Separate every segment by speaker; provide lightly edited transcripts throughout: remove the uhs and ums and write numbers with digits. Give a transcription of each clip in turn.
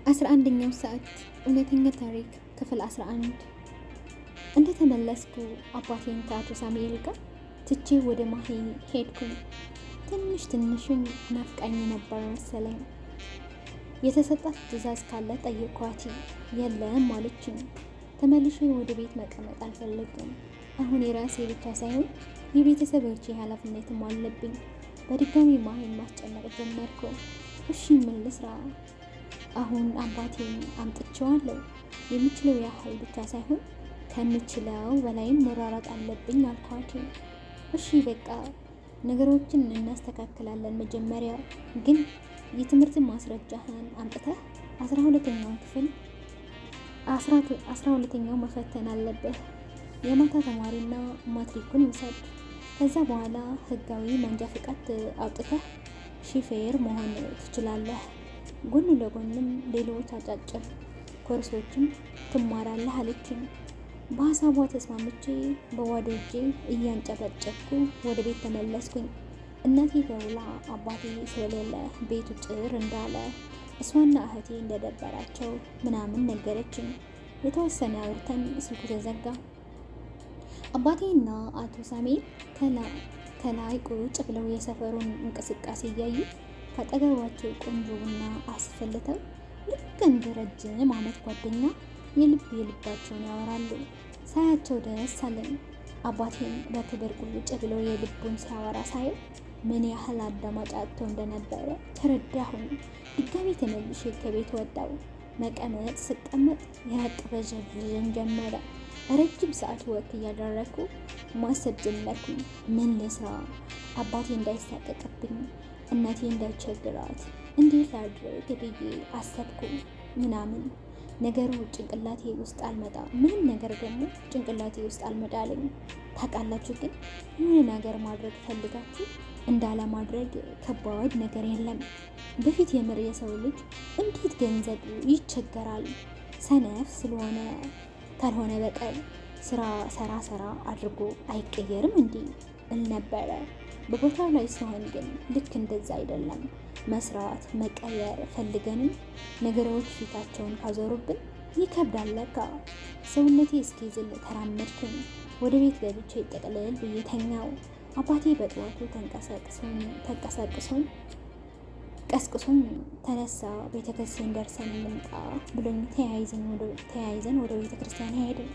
Speaker 1: 11ኛው ሰዓት እውነተኛ ታሪክ ክፍል 11። እንደተመለስኩ አባቴን ከአቶ ሳሙኤል ጋር ትቼ ወደ ማሂ ሄድኩኝ። ትንሽም ናፍቃኝ ነበር መሰለኝ። የተሰጣት ትዕዛዝ ካለ ጠየኳት። የለም አለችኝ። ተመልሼ ወደ ቤት መቀመጥ አልፈለግም። አሁን የራሴ ብቻ ሳይሆን የቤተሰቦቼ ኃላፊነትም አለብኝ። በድጋሚ ማሂን ማስጨነቅ ጀመርኩ። እሺ ምን ልስራ? አሁን አባቴን አምጥቼዋለሁ። የምችለው ያህል ብቻ ሳይሆን ከምችለው በላይም መራራጥ አለብኝ አልኳት። እሺ በቃ ነገሮችን እናስተካክላለን። መጀመሪያ ግን የትምህርት ማስረጃህን አምጥተህ 12ኛው ክፍል 12ኛው መፈተን አለብህ። የማታ ተማሪና ማትሪኩን ውሰድ። ከዛ በኋላ ህጋዊ መንጃ ፍቃድ አውጥተህ ሹፌር መሆን ትችላለህ። ጎን ለጎንም ሌሎች አጫጭር ኮርሶችን ትማራለህ አለችኝ። በሀሳቧ ተስማምቼ በባዶ እጄ እያንጨበጨብኩ ወደ ቤት ተመለስኩኝ። እናቴ ደውላ አባቴ ስለሌለ ቤቱ ጭር እንዳለ እሷና እህቴ እንደደበራቸው ምናምን ነገረችኝ። የተወሰነ አውርተን ስልኩ ተዘጋ። አባቴና አቶ ሳሙኤል ከላይ ቁጭ ብለው የሰፈሩን እንቅስቃሴ እያዩ ከአጠገባቸው ቆንጆ ቡና አስፈልተው ልክ እንደ ረጅም ዓመት ጓደኛ የልባቸውን ያወራሉ። ሳያቸው ደስ አለኝ። አባቴም በክብር ቁጭ ብለው የልቡን ሲያወራ ሳየው ምን ያህል አዳማጭ አጥቶ እንደነበረ ተረዳሁኝ። ድጋሜ ተመልሼ ከቤት ወጣው። መቀመጥ ስቀመጥ ያቅበዘብዘኝ ጀመረ። ረጅም ሰዓት ወክ እያደረኩ ማሰብ ጀመርኩኝ። ምን ልስራ? አባቴ እንዳይሳቀቅብኝ፣ እናቴ እንዳይቸግራት እንዴት ላድርግ ብዬ አሰብኩ። ምናምን ነገሩ ጭንቅላቴ ውስጥ አልመጣ። ምንም ነገር ደግሞ ጭንቅላቴ ውስጥ አልመጣልኝ። ታውቃላችሁ፣ ግን የሆነ ነገር ማድረግ ፈልጋችሁ እንዳለማድረግ ከባድ ነገር የለም። በፊት የምር የሰው ልጅ እንዴት ገንዘብ ይቸገራል? ሰነፍ ስለሆነ ካልሆነ በቀር ስራ ሰራ አድርጎ አይቀየርም እንዲህ እል ነበረ። በቦታው ላይ ሲሆን ግን ልክ እንደዛ አይደለም። መስራት መቀየር ፈልገንም ነገሮች ፊታቸውን ካዞሩብን ይከብዳል ለካ። ሰውነቴ እስኪዝል ተራመድኩኝ። ወደ ቤት ገብቼ ጠቅልል ብዬ ተኛው። አባቴ በጠዋቱ ቀስቅሶኝ ተነሳ። ቤተክርስቲያን ደርሰን እንምጣ ብሎኝ ተያይዘን ወደ ቤተክርስቲያን ሄድን።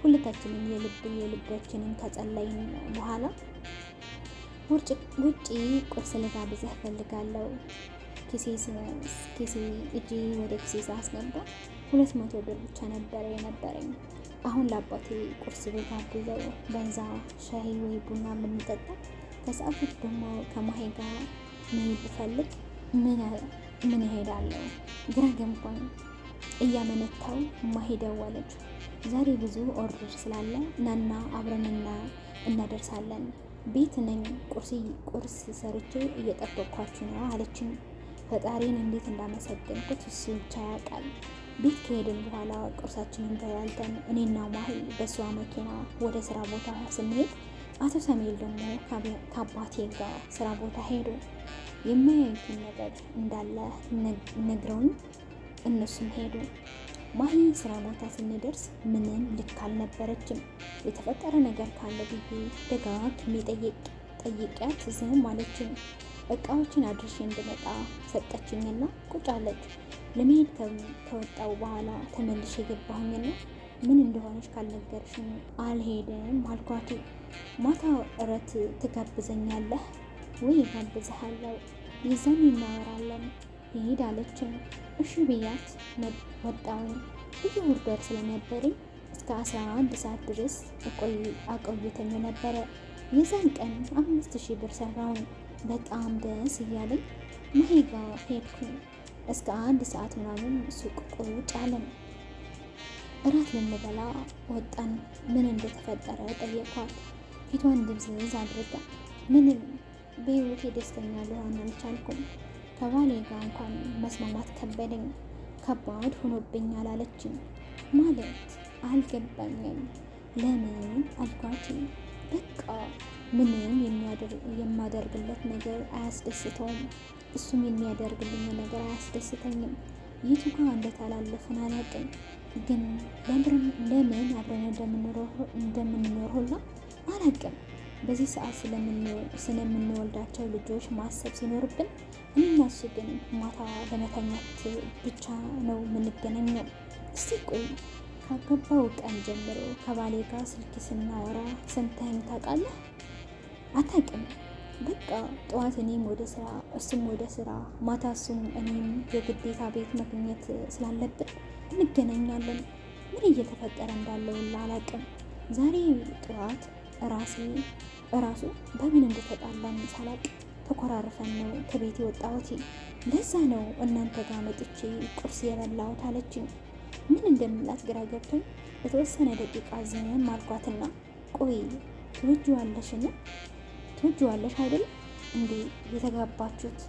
Speaker 1: ሁለታችንም የልባችንን ከጸለይን በኋላ ውጪ ቁርስ ልጋብዝህ እፈልጋለሁ። ኪሴ እጄ ወደ ኪሴ ሳስገባ 200 ብር ብቻ ነበረ የነበረኝ። አሁን ለአባቴ ቁርስ ቤት አብዘው በዛ ሻይ ወይ ቡና ብንጠጣ፣ ከሰዓት ደግሞ ከማሄ ጋር መሄድ ብፈልግ ምን እሄዳለሁ? ግራ ገባኝ። እያመነታው ማሄ ደወለች። ዛሬ ብዙ ኦርደር ስላለ ናና አብረንና እናደርሳለን። ቤት ነኝ። ቁርስ ሰርቼ እየጠበቅኳችሁ ነው አለችኝ። ፈጣሪን እንዴት እንዳመሰገንኩት እሱ ብቻ ያውቃል። ቤት ከሄድን በኋላ ቁርሳችንን ተያልተን እኔና ማሂ በሷ መኪና ወደ ስራ ቦታ ስንሄድ አቶ ሳሙኤል ደግሞ ከአባቴ ጋር ስራ ቦታ ሄዱ። የማያዩትን ነገር እንዳለ ነግረውን እነሱም ሄዱ። ማሂ ስራ ቦታ ስንደርስ ምንም ልክ አልነበረችም። የተፈጠረ ነገር ካለ ብዬ ደጋግሜ ጠይቂያት ዝም አለችኝ። እቃዎችን አድርሼ እንድመጣ ሰጠችኝና ቁጭ አለች። ለመሄድ ከወጣው በኋላ ተመልሼ ገባሁኝና ምን እንደሆነች ካልነገርሽኝ አልሄድም አልኳት። ማታ እረት ትጋብዘኛለህ ወይ? ጋብዝሃለሁ፣ ይዘን እናወራለን ሄድ አለችኝ። እሺ ብያት ወጣሁኝ። ብዙ ኦርደር ስለነበረኝ እስከ 11 ሰዓት ድረስ አቆይተኝ ነበረ። የዛን ቀን 5000 ብር ሰራሁኝ። በጣም ደስ እያለኝ ማሂ ጋር ሄድኩኝ። እስከ 1 ሰዓት ምናምን ሱቅ ቁጭ አለን። እራት ልንበላ ወጣን። ምን እንደተፈጠረ ጠየኳት። ፊቷን ድብዝዝ አድርጋ ምንም በህይወቴ ደስተኛ ልሆን አልቻልኩም። ከባሌ ጋር እንኳን መስማማት ከበደኝ። ከባድ ሆኖብኛል አለችኝ። ማለት አልገባኝም። ለምን አልኳት። በቃ ምንም የማደርግለት ነገር አያስደስተውም፣ እሱም የሚያደርግልኝ ነገር አያስደስተኝም። የቱ ጋር እንደተላለፍን አላውቅም፣ ግን ለምን አብረን እንደምንኖር ሁላ አላውቅም። በዚህ ሰዓት ስለምንወልዳቸው ልጆች ማሰብ ሲኖርብን እኔና እሱ ግን ማታ ለመተኛት ብቻ ነው የምንገናኘው። እስቲ ቆይ ካገባው ቀን ጀምሮ ከባሌ ጋር ስልክ ስናወራ ሰምተኸኝ ታውቃለህ? አታውቅም። በቃ ጠዋት እኔም ወደ ስራ እሱም ወደ ስራ፣ ማታ እሱም እኔም የግዴታ ቤት መገኘት ስላለብን እንገናኛለን። ምን እየተፈጠረ እንዳለው አላውቅም። ዛሬ ጠዋት እራሱ በምን እንደተጣላን ሳላውቅ ተኮራርፈን ነው ከቤት የወጣሁት። ለዛ ነው እናንተ ጋር መጥቼ ቁርስ የበላሁት አለችኝ። ምን እንደምላት ግራ ገብቶኝ የተወሰነ ደቂቃ ዝም አልኳትና ቆይ ትወጂዋለሽ አይደል እንዴ የተጋባችሁት?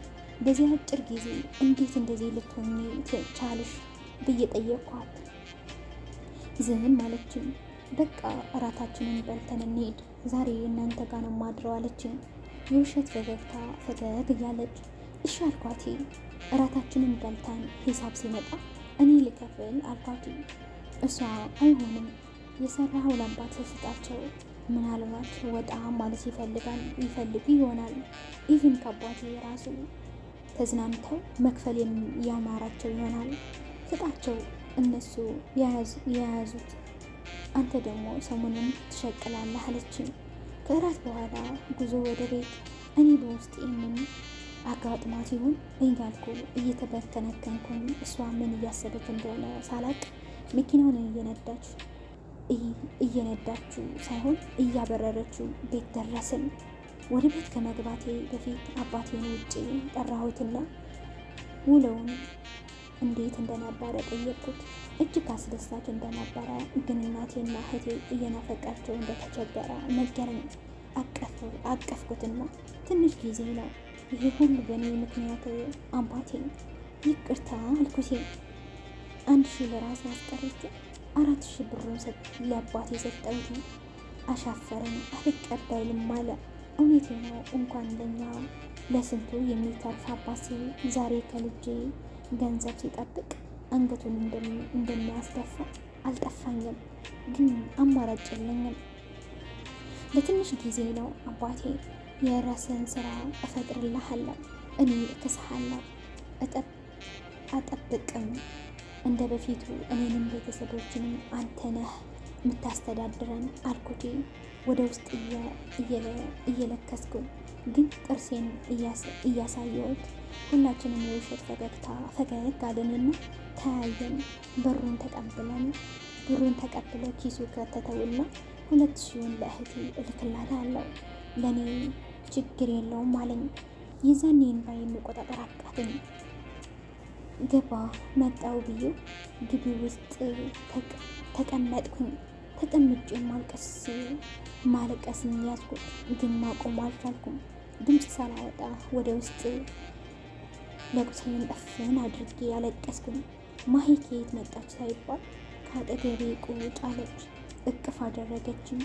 Speaker 1: በዚህ አጭር ጊዜ እንዴት እንደዚህ ልትሆኚ ቻልሽ ብዬ ጠየቅኳት። ዝም አለችኝ። በቃ እራታችንን በልተን እንሄድ፣ ዛሬ እናንተ ጋር ነው ማድረው አለችኝ። የውሸት ፈገግታ ፈገግ እያለች እሺ አልኳት። እራታችንን በልተን ሂሳብ ሲመጣ እኔ ልከፍል አልኳት። እሷ አይሆንም የሰራኸው ለአባት ስጣቸው፣ ምናልባት ወጣ ማለት ይፈልጉ ይሆናል። ኢቭን ከአባቴ ራሱ ተዝናንተው መክፈል ያማራቸው ይሆናል። ስጣቸው፣ እነሱ የያዙት፣ አንተ ደግሞ ሰሞኑን ትሸቅላለህ አለችኝ። ከእራት በኋላ ጉዞ ወደ ቤት። እኔ በውስጤ ምን አጋጥሟት ይሁን እያልኩ እየተበተነከንኩኝ እሷ ምን እያሰበች እንደሆነ ሳላቅ መኪናውን እየነዳችው ሳይሆን እያበረረችው ቤት ደረስን። ወደ ቤት ከመግባቴ በፊት አባቴን ውጭ ጠራሁትና ውለውን እንዴት እንደነበረ ጠየቅኩት። እጅግ አስደሳች እንደነበረ፣ ግን እናቴና እህቴ እየናፈቃቸው እንደተቸገረ ነገረኝ። አቀፍኩትና ትንሽ ጊዜ ነው ይሄ ሁሉ በእኔ ምክንያት አባቴ ይቅርታ አልኩት። 1,000 ለራሴ አስቀርቼ 4,000 ብሩን ለአባቴ ሰጠሁት። አሻፈረኝ፣ አልቀበልም አለ። እውነቴ ነው። እንኳን ለኛ ለስንቱ የሚተርፍ አባት ዛሬ ከልጄ ገንዘብ ሲጠብቅ አንገቱን እንደሚያስደፋ አልጠፋኝም፣ ግን አማራጭ የለኝም። ለትንሽ ጊዜ ነው አባቴ፣ የራስን ስራ እፈጥርልሃለሁ፣ እኔ እክስሃለሁ፣ አጠብቅም እንደ በፊቱ እኔንም ቤተሰቦችንም አንተ ነህ የምታስተዳድረን አልኩት። ወደ ውስጥ እየለከስኩ ግን ጥርሴን እያሳየሁት ሁላችንም የውሸት ፈገግታ ፈገግ አለንና ተያየን። ብሩን ተቀብለ ኪሱ ከተተውና 2,000 ለእህቴ እልክላታለሁ፣ ለእኔ ችግር የለውም አለኝ። የዛኔ እንባዬ መቆጣጠር አቃተኝ። መጣው ብዬ ግቢ ውስጥ ተቀመጥኩኝ። ተቀምጬ ማለቀስን ያዝኩት፣ ግን ማቆም አልቻልኩም። ድምፅ ሳላወጣ ወደ ውስጥ ለቁሴን እፍን አድርጌ ያለቀስኩኝ። ማሂ ከየት መጣች ሳይባል ከአጠገቤ ቁጭ አለች። እቅፍ አደረገችኝ።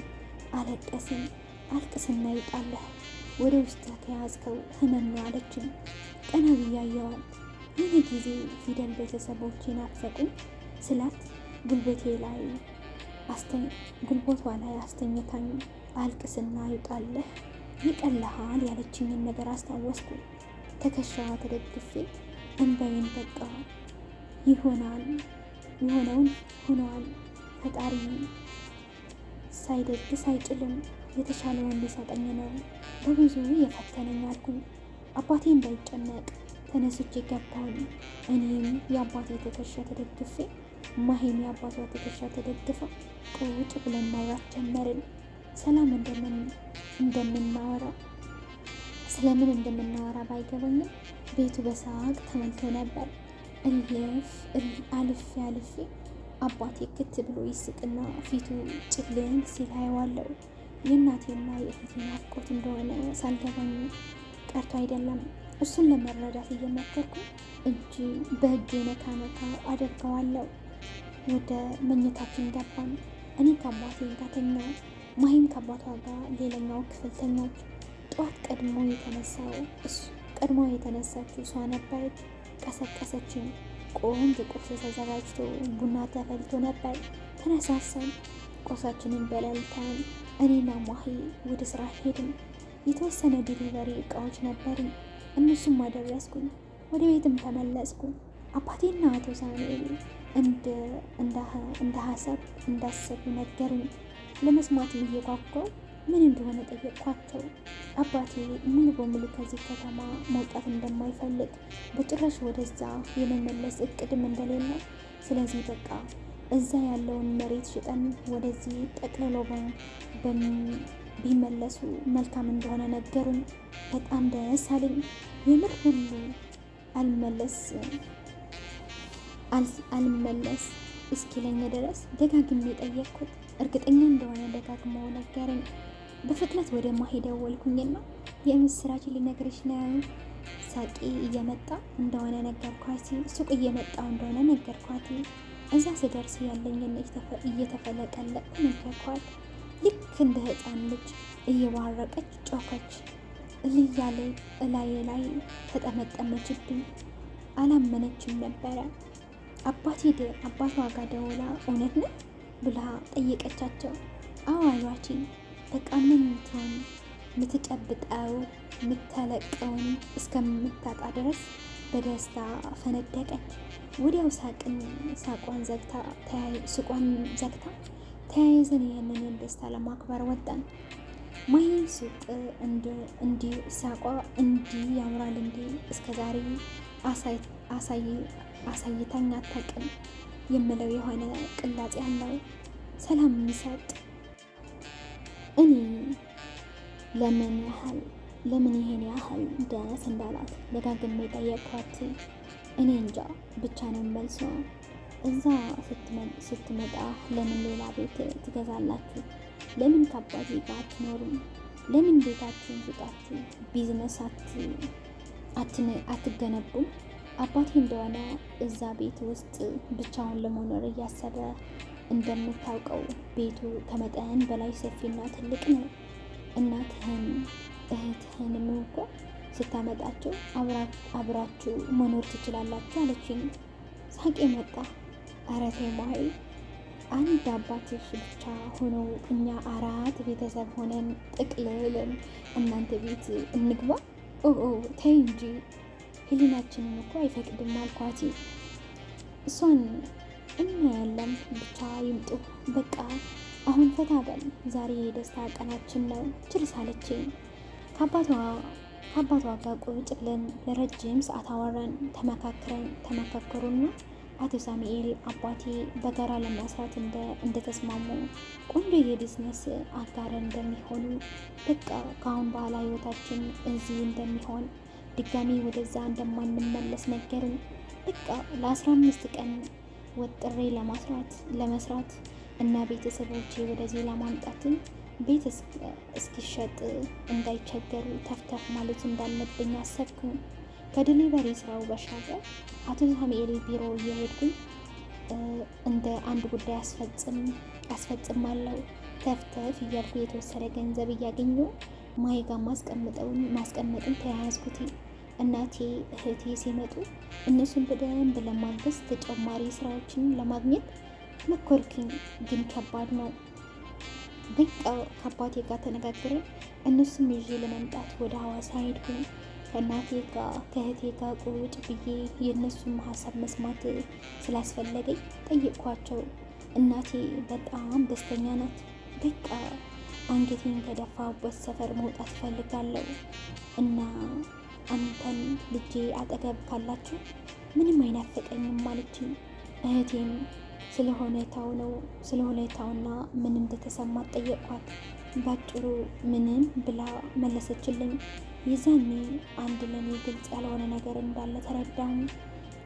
Speaker 1: አለቀስን። አልቅስና ይውጣለህ፣ ወደ ውስጥ ከያዝከው ህመም ነው አለችኝ። ቀና ብዬ አየኋት። ይህ ጊዜ ፊደል ቤተሰቦቼ ናፈቁኝ ስላት ጉልበቷ ላይ አስተኝታኝ አልቅስና ይውጣለህ ይቀልሃል ያለችኝን ነገር አስታወስኩ። ትከሻዋ ተደግፌ እንባዬን በቃ የሆነውን ሆነዋል። ፈጣሪ ሳይደግስ አይጭልም፣ የተሻለውን ሊሰጠኝ ነው በብዙ የፈተነኝ አልኩኝ። አባቴ እንዳይጨነቅ ተነስቼ ገባሁኝ። እኔም የአባቴ ትከሻ ተደግፌ፣ ማሂም የአባቷ ትከሻ ተደግፋ ቁጭ ብለን ማውራት ጀመርን። ሰላም ስለምን እንደምናወራ ባይገባኝም ቤቱ በሳቅ ተሞልቶ ነበር። አልፌ አባቴ ክት ብሎ ይስቅና ፊቱ ጭልም ሲል አየዋለሁ። የእናቴና የእህቴ ናፍቆት እንደሆነ ሳልገባኝ ቀርቶ አይደለም። እሱን ለመረዳት እየሞከርኩ በእጄ ነካ አደርገዋለሁ። ወደ መኝታችን ገባን። እኔ ከአባቴ ጋር ተኛሁ። ማሂም ከአባቷ ጋር ሌላኛው ክፍል ተኛች። ጠዋት ቀድሞ የተነሳችው እሷ ነበረች። ቀሰቀሰችኝ። ቆንጆ ቁርስ ተዘጋጅቶ ቡና ተፈልቶ ነበር። ተነሳሳን። ቁርሳችንን በላልተን እኔና ማሂ ወደ ስራ ሄድን። የተወሰነ ዲሊቨሪ እቃዎች ነበሩኝ፣ እነሱም አደረስኩኝ። ወደ ቤትም ተመለስኩ። አባቴና አቶ ሳሙኤል እንደ ሀሳብ እንዳሰቡ ነገሩኝ። ለመስማት እየጓጓው ምን እንደሆነ ጠየቅኳቸው። አባቴ ሙሉ በሙሉ ከዚህ ከተማ መውጣት እንደማይፈልግ በጭራሽ ወደዛ የመመለስ እቅድም እንደሌለው፣ ስለዚህ በቃ እዛ ያለውን መሬት ሽጠን ወደዚህ ጠቅልለው ቢመለሱ መልካም እንደሆነ ነገሩኝ። በጣም ደስ አለኝ። የምር ሁሉ አልመለስ እስኪለኝ ድረስ ደጋግሜ ጠየቅኩት። እርግጠኛ እንደሆነ ደጋግሞ ነገረኝ። በፍጥነት ወደ ማሂ ደወልኩኝና የምስራች ልነግርሽ ነው፣ ሳቂ እየመጣ እንደሆነ ነገርኳት። ሱቅ እየመጣው እንደሆነ ነገርኳት። እዛ ስደርስ ያለኝን እየተፈለቀለቅኩ ነገርኳት። ልክ እንደ ሕፃን ልጅ እየባረቀች ጮኸች። እልያለ እላዬ ላይ ተጠመጠመችብኝ። አላመነችም ነበረ። አባቷ ጋር ደውላ እውነት ነው ብላ ጠየቀቻቸው። አዎ አሏችኝ። በቃ ምን ትሆን ምትጨብጠው ምተለቀውን እስከምታጣ ድረስ በደስታ ፈነደቀች። ወዲያው ሱቋን ዘግታ ተያይዘን ይህንን ደስታ ለማክበር ወጣን። ማሂ ሱቅ እንዲህ ሳቋ እንዲህ ያምራል እንዴ እስከዛሬ አሳይታኝ አታውቅም የምለው የሆነ ቅላጼ ያለው ሰላም የሚሰጥ። እኔ ለምን ይሄን ያህል ደስ እንዳላት ደጋግሜ ጠየቅኳት። እኔ እንጃ ብቻ ነው መልሶ። እዛ ስትመጣ ለምን ሌላ ቤት ትገዛላችሁ? ለምን ከአባቴ ጋር አትኖሩም? ለምን ቤታችሁን ሽጣችሁ ቢዝነስ አትገነቡም? አባቴ እንደሆነ እዛ ቤት ውስጥ ብቻውን ለመኖር እያሰበ፣ እንደምታውቀው ቤቱ ከመጠን በላይ ሰፊና ትልቅ ነው። እናትህን እህትህንም እኮ ስታመጣቸው አብራችሁ መኖር ትችላላችሁ አለችኝ። ሳቄ መጣ። ኧረ ተይ ማሂ፣ አንድ አባትሽ ብቻ ሆነው እኛ 4 ቤተሰብ ሆነን ጥቅልልን እናንተ ቤት እንግባ? ተይ እንጂ ህሊናችንን እኮ አይፈቅድም አልኳት። እሷን እናያለን ብቻ ይምጡ፣ በቃ አሁን ፈታ በል፣ ዛሬ የደስታ ቀናችን ነው ችልስ አለችኝ። ከአባቷ ጋር ቁጭ ብለን ለረጅም ሰዓት አወራን። ተመካከሩና አቶ ሳሙኤል አባቴ በጋራ ለመስራት እንደተስማሙ፣ ቆንጆ የቢዝነስ አጋር እንደሚሆኑ፣ በቃ ከአሁን በኋላ ህይወታችን እዚህ እንደሚሆን፣ ድጋሚ ወደዛ እንደማንመለስ ነገርን። በቃ ለ15 ቀን ወጥሬ ለመስራት እና ቤተሰቦቼ ወደዚህ ለማምጣትን ቤት እስኪሸጥ እንዳይቸገሩ ተፍተፍ ማለት እንዳለብኝ አሰብኩኝ። ከዲሊቨሪ ስራው ባሻገር አቶ ሳሙኤል ቢሮ እየሄድኩኝ እንደ አንድ ጉዳይ አስፈጽማለሁ። ተፍተፍ እያልኩ የተወሰነ ገንዘብ እያገኘሁ ማሂ ጋር ማስቀመጥን ተያያዝኩት። እናቴ እህቴ ሲመጡ እነሱን በደንብ ለማገዝ ተጨማሪ ስራዎችን ለማግኘት መኮርኩኝ፣ ግን ከባድ ነው። በቃ ከአባቴ ጋር ተነጋግረን እነሱም ይዤ ለመምጣት ወደ ሐዋሳ ሄድኩኝ። ከእናቴ ጋር ከእህቴ ጋር ቁጭ ብዬ የእነሱን ሀሳብ መስማት ስላስፈለገኝ ጠየቅኳቸው። እናቴ በጣም ደስተኛ ናት። በቃ አንገቴን ከደፋሁበት ሰፈር መውጣት ፈልጋለሁ እና አንተን ልጄ አጠገብ ካላችሁ ምንም አይናፈቀኝም አለችኝ። እህቴም ስለ ሁኔታውና ምን እንደተሰማት ጠየቅኳት። ባጭሩ ምንም ብላ መለሰችልኝ። የዛኔ አንድ ለኔ ግልጽ ያልሆነ ነገር እንዳለ ተረዳሁ።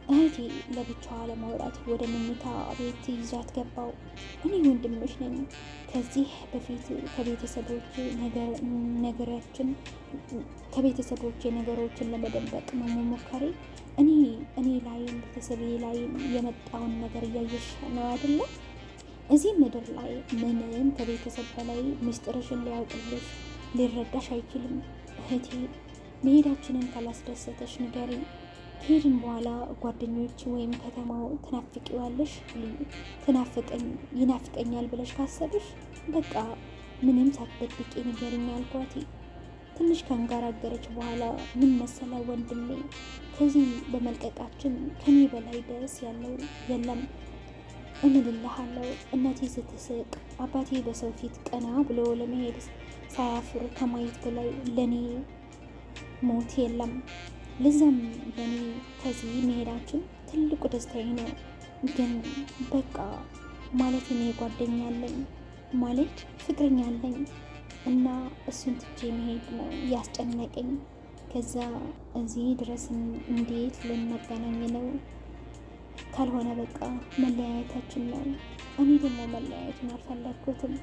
Speaker 1: እህቴ ለብቻዋ ለማውራት ወደ መኝታ ቤት ይዣት ገባው። እኔ ወንድምሽ ነኝ። ከዚህ በፊት ከቤተሰቦቼ ነገሮችን ለመደበቅ መሞከሬ እኔ ላይ ቤተሰቤ ላይ የመጣውን ነገር እያየሽ ነው አይደለ? እዚህ ምድር ላይ ምንም ከቤተሰብ በላይ ምስጢርሽን ሊያውቅልሽ ሊረዳሽ አይችልም። እህቴ መሄዳችንን ካላስደሰተሽ ንገሪኝ። ከሄድን በኋላ ጓደኞች ወይም ከተማው ትናፍቂዋለሽ ይናፍቀኛል ብለሽ ካሰብሽ በቃ ምንም ሳትደብቂ ንገሪኝ አልኳት። ትንሽ ካንጋራገረች በኋላ ምን መሰለ ወንድሜ፣ ከዚህ በመልቀቃችን ከኔ በላይ ደስ ያለው የለም እምልልሃለሁ። እናቴ ስትስቅ፣ አባቴ በሰው ፊት ቀና ብሎ ለመሄድ ሳያፍር ከማየት በላይ ለኔ ሞት የለም። ለዛም ለኔ ከዚህ መሄዳችን ትልቁ ደስታዬ ነው። ግን በቃ ማለት እኔ ጓደኛ አለኝ ማለት ፍቅረኛ አለኝ እና እሱን ትቼ መሄድ ነው ያስጨነቀኝ። ከዛ እዚህ ድረስ እንዴት ልንገናኝ ነው? ካልሆነ በቃ መለያየታችን ነው። እኔ ደግሞ መለያየቱን አልፈለግኩትም።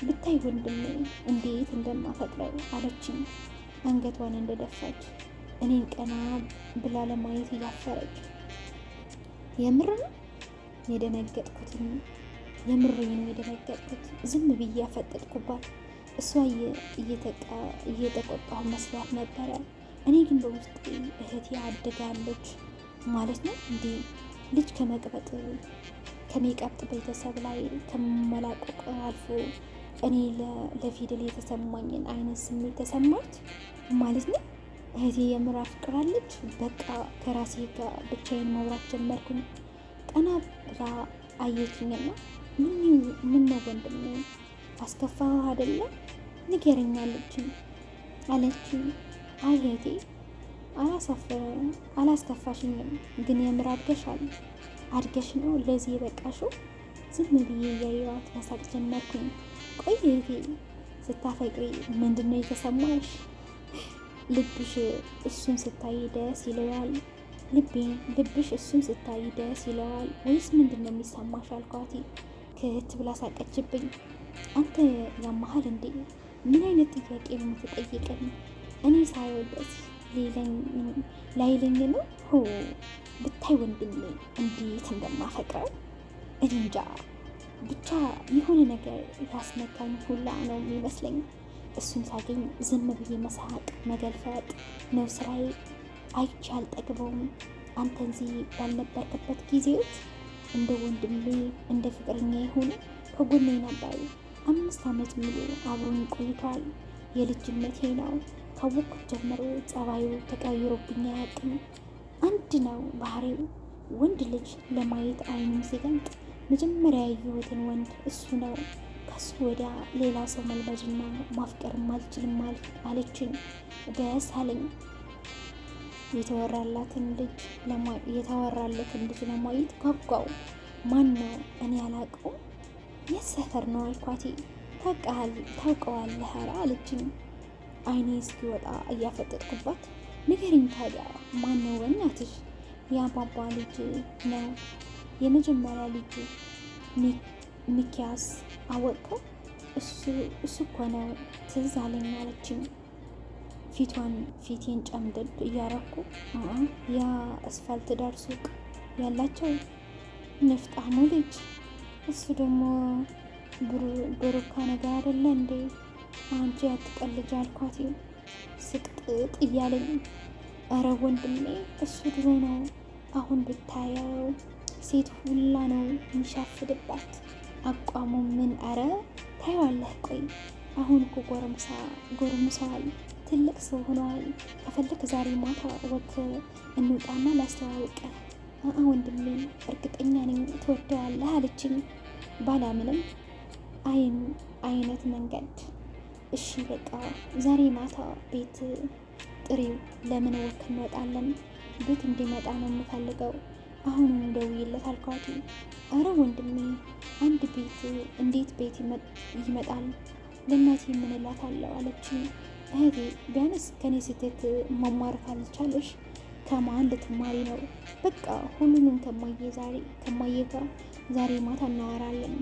Speaker 1: ብታይ ወንድሜ እንዴት እንደማፈቅረው አለችኝ፣ አንገቷን እንደደፋች እኔን ቀና ብላ ለማየት እያፈረች። የምር ነው የደነገጥኩትም፣ የምሬን ነው የደነገጥኩት። ዝም ብዬ ያፈጠጥኩባት። እሷ እየተቆጣሁ መስሏት ነበረ። እኔ ግን በውስጤ እህቴ አድጋለች ማለት ነው እንዴ? ልጅ ከሚቀብጥ ቤተሰብ ላይ ከመላቀቅ አልፎ እኔ ለፊደል የተሰማኝን አይነት ስሜት ተሰማች ማለት ነው። እህቴ የምር አፍቅራለች። በቃ ከራሴ ጋር ብቻዬን ማውራት ጀመርኩኝ። ቀና ብላ አየችኝና ምን ነው ወንድሜ አስከፋህ አይደለም ንገረኝ አለችኝ። አይ እህቴ አላስከፋሽኝም፣ ግን የምር አድገሽ ነው ለዚህ የበቃሽው። ዝም ብዬ እያየኋት መሳቅ ጀመርኩኝ። ቆይ እህቴ ስታፈቅሪ ምንድነው የተሰማሽ? ልብሽ እሱን ስታይ ደስ ይለዋል? ልብሽ እሱን ስታይ ደስ ይለዋል ወይስ ምንድን ነው የሚሰማሽ አልኳት። ክት ብላ ሳቀችብኝ። አንተ ያመሃል እንዴ? ምን አይነት ጥያቄ ነው የምትጠይቀኝ? እኔ ሳይሆን ደስ ላይለኝ ነው? ሆ ብታይ ወንድሜ እንዴት እንደማፈቅረው እኔ እንጃ። ብቻ የሆነ ነገር ያስነካኝ ሁላ ነው የሚመስለኝ። እሱን ሳገኝ ዝም ብዬ መሳቅ መገልፈጥ ነው ስራዬ። አይቼ አልጠግበውም። አንተ እዚህ ባልነበርክበት ጊዜዎች እንደ ወንድሜ እንደ ፍቅረኛ የሆነ ከጎኔ ነበር። 5 ዓመት ሙሉ አብሮኝ ቆይቷል። የልጅነቴ ነው። ካወቅኩት ጀምሮ ጸባዩ ተቀይሮብኝ አያውቅም። አንድ ነው ባህሪው። ወንድ ልጅ ለማየት አይኑን ሲገልጥ መጀመሪያ ያየሁትን ወንድ እሱ ነው። ከሱ ወዲያ ሌላ ሰው መልመድና ማፍቀርም አልችልም አለችኝ። ደስ አለኝ። የተወራለትን ልጅ ለማየት ጓጓው። ማን ነው? እኔ አላውቀውም። የት ሰፈር ነው አልኳት። ታውቀዋለህ ኧረ አለችኝ። አይኔ እስኪወጣ እያፈጠጥኩባት ንገሪኝ ታዲያ ማን ነው? በእናትሽ የአባባ ልጅ ነው፣ የመጀመሪያ ልጁ ሚኪያስ አወቀው? እሱ እኮ ነው ትዝ አለኝ አለችኝ። ፊቴን ጨምደድ እያረኩ ያ አስፋልት ዳር ሱቅ ያላቸው ንፍጣሙ ልጅ እሱ ደግሞ ብሩካ ነገር አይደለ እንዴ? አንቺ ያትቀልጅ አልኳት ስቅጥጥ እያለኝ። እረ ወንድሜ እሱ ድሮ ነው። አሁን ብታየው ሴት ሁላ ነው የሚሻፍድባት አቋሙ ምን። አረ ታየዋለህ። ቆይ አሁን እኮ ጎረምሰዋል፣ ትልቅ ሰው ሆነዋል። ከፈለክ ዛሬ ማታ ወክ እንውጣና ላስተዋውቅህ። ወንድሜ እርግጠኛ ነኝ ትወደዋለህ አለችኝ። ባላምንም አይነት መንገድ እሺ በቃ ዛሬ ማታ ቤት ጥሪው፣ ለምን ወክ እንወጣለን? ቤት እንዲመጣ ነው የምፈልገው። አሁን ደውዬለት አልኳት። አረ ወንድሜ አንድ ቤት እንዴት ቤት ይመጣል? ለእናቴ ምን እላታለሁ አለችኝ። እህቴ ቢያንስ ከኔ ስህተት መማር ካልቻለሽ ከማን ልትማሪ ነው? በቃ ሁሉንም ከማየ ጋር ዛሬ ማታ እናወራለን።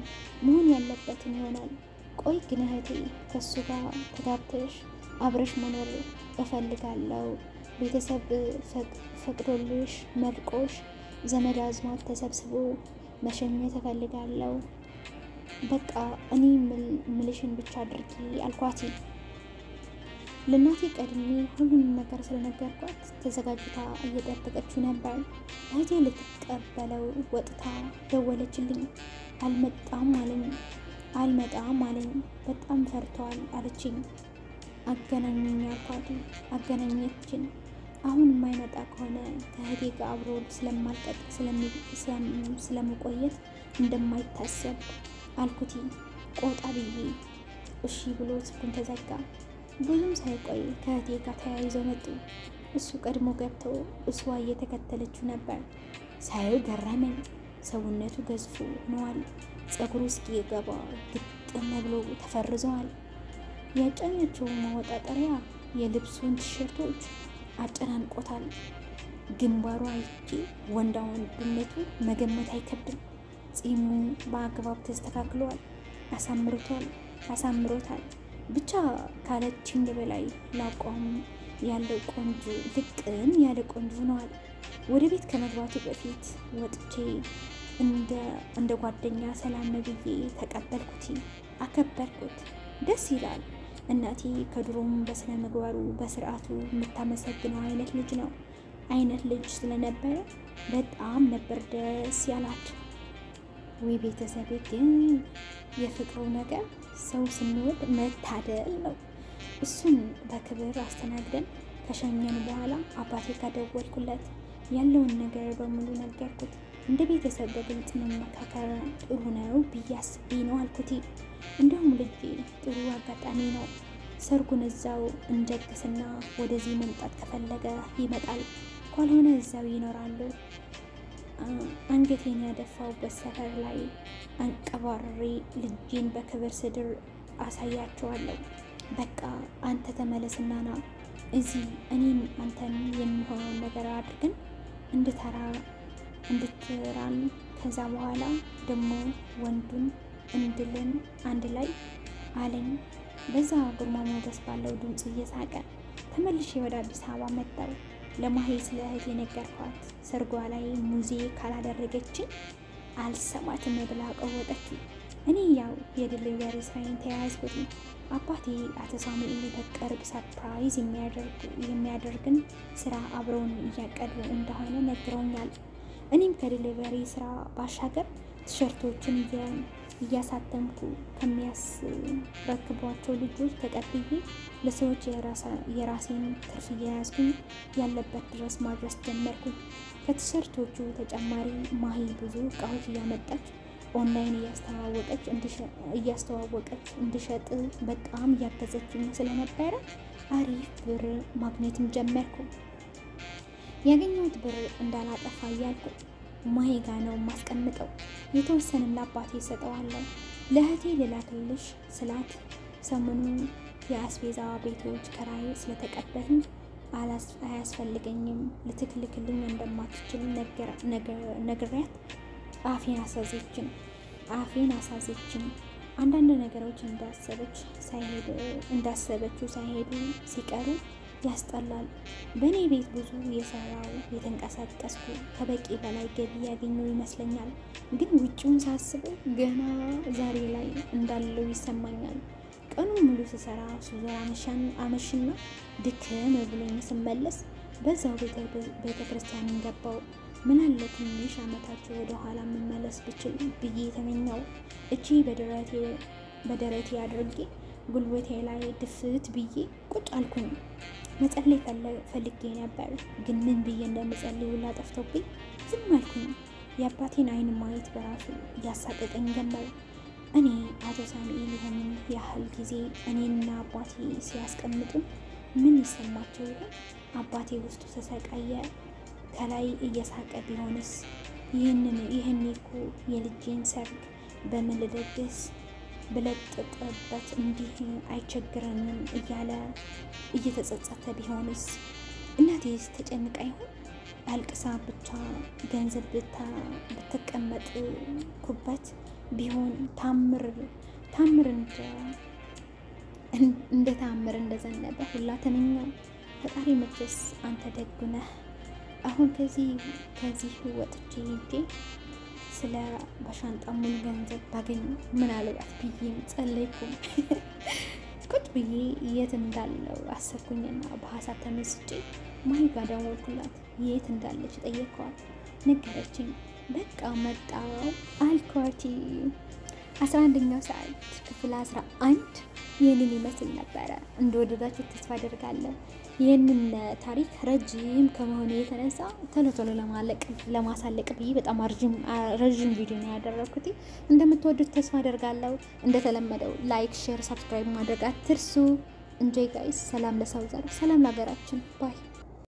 Speaker 1: መሆን ያለበትን ይሆናል። ቆይ ግን እህቴ ከሱ ጋር ተጋብተሽ አብረሽ መኖር እፈልጋለሁ። ቤተሰብ ፈቅዶልሽ መርቆሽ ዘመድ አዝማድ ተሰብስቦ መሸኘት እፈልጋለሁ። በቃ እኔ ምልሽን ብቻ አድርጊ አልኳት። ለእናቴ ቀድሜ ሁሉንም ነገር ስለነገርኳት ተዘጋጅታ እየጠበቀችው ነበር። እህቴ ልትቀበለው ወጥታ ደወለችልኝ። አልመጣም አለኝ። በጣም ፈርተዋል አለችኝ። አገናኘኝ አልኳት። አገናኘችን። አሁን የማይመጣ ከሆነ ከእህቴ ጋር አብሮ ስለመቆየት እንደማይታሰብ አልኩት ቆጣ ብዬ። እሺ ብሎ ስልኩን ተዘጋ። ብዙም ሳይቆይ ከእህቴ ጋር ተያይዘው መጡ። እሱ ቀድሞ ገብተው እሷ እየተከተለችው ነበር። ሳየው ገረመኝ። ሰውነቱ ገዝፎ ነዋል። ፀጉሩ እስኪገባ ግጥም ብሎ ተፈርዘዋል። ያጫኘችው መወጣጠሪያ የልብሱን ቲሸርቶች አጨናንቆታል። ግንባሩ አይቼ ወንዳ ወንድነቱ መገመት አይከብድም። ጺሙ በአግባብ ተስተካክሏል። አሳምሮታል። ብቻ ካለችኝ በላይ ላቋሙ ያለው ቆንጆ ልቅም ያለ ቆንጆ ሆነዋል። ወደ ቤት ከመግባቱ በፊት ወጥቼ እንደ ጓደኛ ሰላም ብዬ ተቀበልኩት፣ አከበርኩት። ደስ ይላል። እናቴ ከድሮም በስነ ምግባሩ በስርዓቱ የምታመሰግነው አይነት ልጅ ስለነበረ በጣም ነበር ደስ ያላት። ወይ ቤተሰቤ ግን የፍቅሩ ነገር ሰው ስንወድ መታደል ነው። እሱን በክብር አስተናግደን ከሸኘን በኋላ አባቴ ካደወልኩለት ያለውን ነገር በሙሉ ነገርኩት። እንደ ቤተሰብ በግልጽ መመካከር ጥሩ ነው ብዬ አስቤ ነው አልኩት። እንደውም ልጄ ጥሩ አጋጣሚ ነው። ሰርጉን እዛው እንደግስና ወደዚህ መምጣት ከፈለገ ይመጣል፣ ካልሆነ እዛው ይኖራሉ። አንገቴን ያደፋውበት ሰፈር ላይ አንቀባርሬ ልጄን በክብር ስድር አሳያቸዋለሁ። በቃ አንተ ተመለስና ና እዚህ እኔም አንተን የሚሆነውን ነገር አድርገን እንድትራን ከዛ በኋላ ደግሞ ወንዱን እንድልን አንድ ላይ አለኝ። በዛ ግርማ ሞገስ ባለው ድምፅ እየሳቀ ተመልሼ ወደ አዲስ አበባ መጣሁ። ለማሄ ስለ እህቴ ነገርኳት። ሰርጓ ላይ ሙዜ ካላደረገችን አልሰማትም ብላ ቀወጠች። እኔ ያው የድልበሪ ስራዬን ተያያዝኩት። አባቴ አቶ ሳሙኤል በቅርብ ሰርፕራይዝ የሚያደርግን ስራ አብረውን እያቀዱ እንደሆነ ነግረውኛል። እኔም ከዲሊቨሪ ስራ ባሻገር ቲሸርቶችን እያሳተምኩ ከሚያስረክቧቸው ልጆች ተቀብዬ ለሰዎች የራሴን ትርፍ እየያዝኩኝ ያለበት ድረስ ማድረስ ጀመርኩኝ። ከቲሸርቶቹ ተጨማሪ ማሂ ብዙ እቃዎች እያመጣች ኦንላይን እያስተዋወቀች እንድሸጥ በጣም እያገዘችኝ ስለነበረ አሪፍ ብር ማግኘትም ጀመርኩ። ያገኘሁት ብር እንዳላጠፋ እያልኩ ማሂ ጋ ነው ማስቀምጠው። የተወሰነም ለአባቴ እሰጠዋለሁ። ለእህቴ ልላክልሽ ስላት ሰሞኑን የአስቤዛ ቤቶች ከራይ ስለተቀበልን አያስፈልገኝም ልትልክልኝ እንደማትችል ነግሬያት አፌን አሳዘችን። አንዳንድ ነገሮች እንዳሰበችው ሳይሄዱ ሲቀሩ ያስጠላል። በእኔ ቤት ብዙ የሰራው የተንቀሳቀስኩ ከበቂ በላይ ገቢ ያገኘው ይመስለኛል። ግን ውጭውን ሳስበው ገና ዛሬ ላይ እንዳለው ይሰማኛል። ቀኑን ሙሉ ስሰራ አመሽና ድክም ብሎኝ ስመለስ በዛው ቤተ ክርስቲያንን ገባው። ምናለ ትንሽ ዓመታቸው ወደ ኋላ መመለስ ብችል ብዬ ተመኘው። እቺ በደረቴ አድርጌ ጉልበቴ ላይ ድፍት ብዬ ቁጭ አልኩኝ። መጸለይ ፈልጌ ነበር፣ ግን ምን ብዬ እንደምጸልይ ሁላ ጠፍቶብኝ ዝም አልኩኝ። የአባቴን አይን ማየት በራሱ እያሳቀቀኝ ጀመር። እኔ አቶ ሳሙኤል ይህንን ያህል ጊዜ እኔና አባቴ ሲያስቀምጡን ምን ይሰማቸው ይሆን? አባቴ ውስጡ ተሰቃየ። ከላይ እየሳቀ ቢሆንስ? ይህን እኮ የልጄን ሰርግ በምን ልደግስ ብለጥጥበት እንዲህ አይቸግረንም እያለ እየተጸጸተ ቢሆንስ? እናቴስ ተጨንቃ ይሆን? አልቅሳ ብቻ ገንዘብ ብትቀመጥ ኩበት ቢሆን ታምር እንደ ታምር እንደዘነበ ሁላ ተመኘው። ፈጣሪ መቼስ አንተ ደግ ነህ። አሁን ከዚህ ወጥቼ ሄጄ ስለ በሻንጣ ሙሉ ገንዘብ ባገኝ ምናልባት ብዬም ጸለይኩም። ቁጭ ብዬ የት እንዳለው አሰብኩኝና በሀሳብ ተመስጬ ማሂ ጋር ደወልኩላት። የት እንዳለች ጠየቅኳት፣ ነገረችኝ። በቃ መጣው አልኳት። 11ኛው ሰዓት ክፍል 11 ይህንን ይመስል ነበረ። እንደወደዳችሁ ተስፋ አደርጋለሁ። ይህንን ታሪክ ረጅም ከመሆኑ የተነሳ ቶሎ ቶሎ ለማሳለቅ ብዬ በጣም ረዥም ቪዲዮ ነው ያደረኩት። እንደምትወዱት ተስፋ አደርጋለሁ። እንደተለመደው ላይክ፣ ሼር፣ ሰብስክራይብ ማድረግ አትርሱ። እንጆይ ጋይስ። ሰላም ለሰው ዘር፣ ሰላም ለሀገራችን ባይ